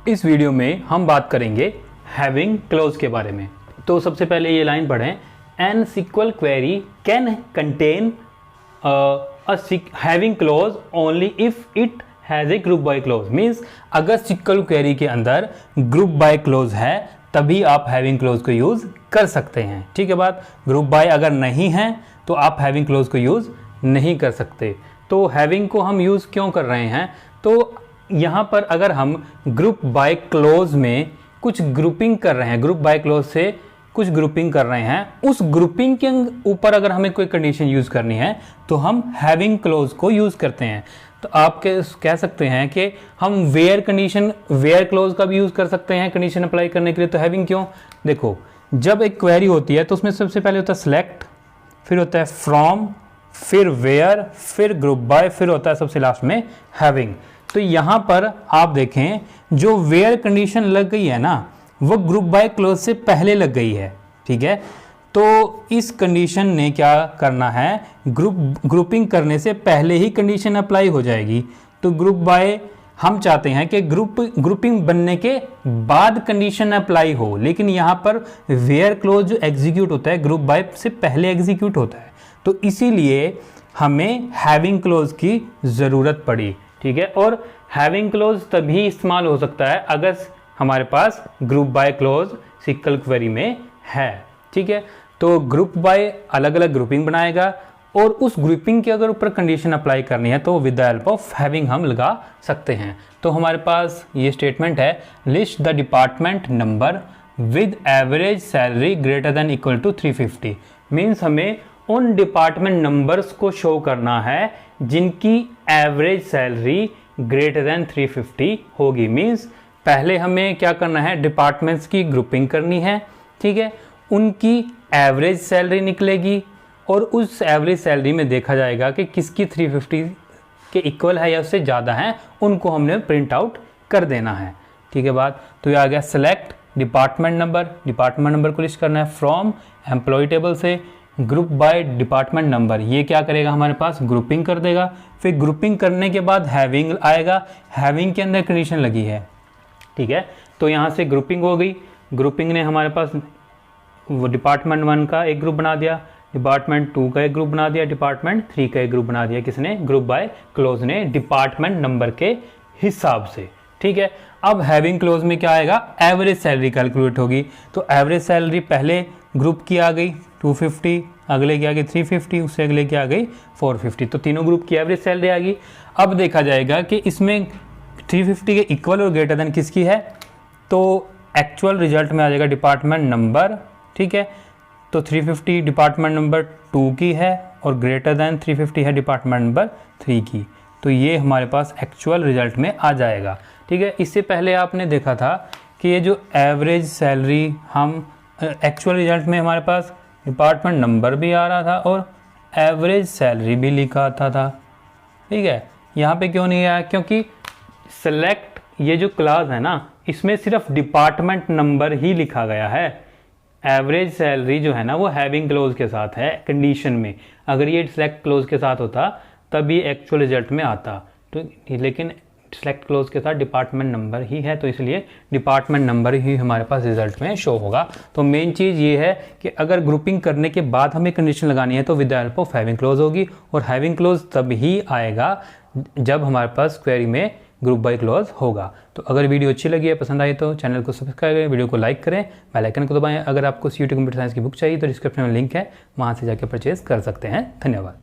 इस वीडियो में हम बात करेंगे हैविंग क्लोज के बारे में। तो सबसे पहले ये लाइन पढ़ें, an SQL query can contain having clause only if it has a group by clause. Means अगर सिक्वल क्वेरी के अंदर ग्रुप बाय क्लोज है तभी आप हैविंग क्लोज को यूज कर सकते हैं। ठीक है बात, ग्रुप बाय अगर नहीं है तो आप हैविंग क्लोज को यूज नहीं कर सकते। तो हैविंग को हम यूज क्यों कर रहे हैं, तो यहाँ पर अगर हम ग्रुप बाय क्लोज में कुछ ग्रुपिंग कर रहे हैं, ग्रुप बाय क्लोज से कुछ ग्रुपिंग कर रहे हैं, उस ग्रुपिंग के ऊपर अगर हमें कोई कंडीशन यूज करनी है तो हम हैविंग क्लोज को यूज करते हैं। तो आप कह सकते हैं कि हम वेयर क्लोज का भी यूज कर सकते हैं कंडीशन अप्लाई करने के लिए। तो हैविंग क्यों, देखो जब एक क्वेरी होती है तो उसमें सबसे पहले होता है सिलेक्ट, फिर होता है फ्रॉम, फिर वेयर, फिर ग्रुप बाय, फिर होता है सबसे लास्ट में हैविंग। तो यहां पर आप देखें जो वेयर कंडीशन लग गई है ना वो ग्रुप बाय क्लोज से पहले लग गई है। ठीक है, तो इस कंडीशन ने क्या करना है, ग्रुपिंग करने से पहले ही कंडीशन अप्लाई हो जाएगी। तो ग्रुप बाय हम चाहते हैं कि ग्रुपिंग बनने के बाद कंडीशन अप्लाई हो, लेकिन यहाँ पर वेयर क्लोज जो एग्जीक्यूट होता है ग्रुप बाय से पहले एग्जीक्यूट होता है, तो इसीलिए हमें हैविंग क्लोज की ज़रूरत पड़ी। ठीक है, और हैविंग क्लोज तभी इस्तेमाल हो सकता है अगर हमारे पास group by clause SQL query में है। ठीक है, तो ग्रुप बाय अलग अलग ग्रुपिंग बनाएगा और उस ग्रुपिंग के अगर ऊपर कंडीशन अप्लाई करनी है तो with the help of having हम लगा सकते हैं। तो हमारे पास ये स्टेटमेंट है, list the department number with average salary greater than equal to 350। Means हमें उन डिपार्टमेंट नंबर्स को शो करना है जिनकी एवरेज सैलरी ग्रेटर देन 350 होगी। मीन्स पहले हमें क्या करना है, डिपार्टमेंट्स की ग्रुपिंग करनी है। ठीक है, उनकी एवरेज सैलरी निकलेगी और उस एवरेज सैलरी में देखा जाएगा कि किसकी 350 के इक्वल है या उससे ज़्यादा है, उनको हमने प्रिंट आउट कर देना है। ठीक है बात, तो ये आ गया सेलेक्ट डिपार्टमेंट नंबर को लिस्ट करना है फ्रॉम एम्प्लॉय टेबल से, ग्रुप बाय डिपार्टमेंट नंबर, ये क्या करेगा हमारे पास ग्रुपिंग कर देगा। फिर ग्रुपिंग करने के बाद हैविंग आएगा, हैविंग के अंदर कंडीशन लगी है। ठीक है, तो यहाँ से ग्रुपिंग हो गई, ग्रुपिंग ने हमारे पास वो डिपार्टमेंट 1 का एक ग्रुप बना दिया, डिपार्टमेंट 2 का एक ग्रुप बना दिया, डिपार्टमेंट 3 का एक ग्रुप बना दिया। किसने, ग्रुप बाय क्लोज ने, डिपार्टमेंट नंबर के हिसाब से। ठीक है, अब हैविंग क्लोज में क्या आएगा, एवरेज सैलरी कैलकुलेट होगी। तो एवरेज सैलरी पहले ग्रुप की आ गई 250, अगले की आ गई 350, उससे अगले की आ गई 450। तो तीनों ग्रुप की एवरेज सैलरी आ गई। अब देखा जाएगा कि इसमें 350 के इक्वल और ग्रेटर देन किसकी है, तो एक्चुअल रिजल्ट में आ जाएगा डिपार्टमेंट नंबर। ठीक है, तो 350 डिपार्टमेंट नंबर 2 की है और ग्रेटर देन 350 है डिपार्टमेंट नंबर 3 की। तो ये हमारे पास एक्चुअल रिजल्ट में आ जाएगा। ठीक है, इससे पहले आपने देखा था कि ये जो एवरेज सैलरी हम एक्चुअल रिजल्ट में हमारे पास डिपार्टमेंट नंबर भी आ रहा था और एवरेज सैलरी भी लिखा आता था। ठीक है, यहाँ पे क्यों नहीं आया, क्योंकि सेलेक्ट ये जो क्लास है ना इसमें सिर्फ डिपार्टमेंट नंबर ही लिखा गया है। एवरेज सैलरी जो है ना वो हैविंग क्लोज के साथ है कंडीशन में। अगर ये सिलेक्ट क्लोज के साथ होता तब ये एक्चुअल रिजल्ट में आता, तो लेकिन सिलेक्ट क्लोज के साथ डिपार्टमेंट नंबर ही है, तो इसलिए डिपार्टमेंट नंबर ही हमारे पास रिजल्ट में शो होगा। तो मेन चीज़ ये है कि अगर ग्रुपिंग करने के बाद हमें कंडीशन लगानी है तो with the help of having close होगी, और हैविंग क्लोज तब ही आएगा जब हमारे पास क्वेरी में ग्रुप बाय क्लोज होगा। तो अगर वीडियो अच्छी लगी है, पसंद आई तो चैनल को सब्सक्राइब करें, वीडियो को लाइक करें, बेल आइकन को दबाएं। अगर आपको सीयूटी कंप्यूटर साइंस की बुक चाहिए तो डिस्क्रिप्शन में लिंक है, वहाँ से जाकर परचेज कर सकते हैं। धन्यवाद।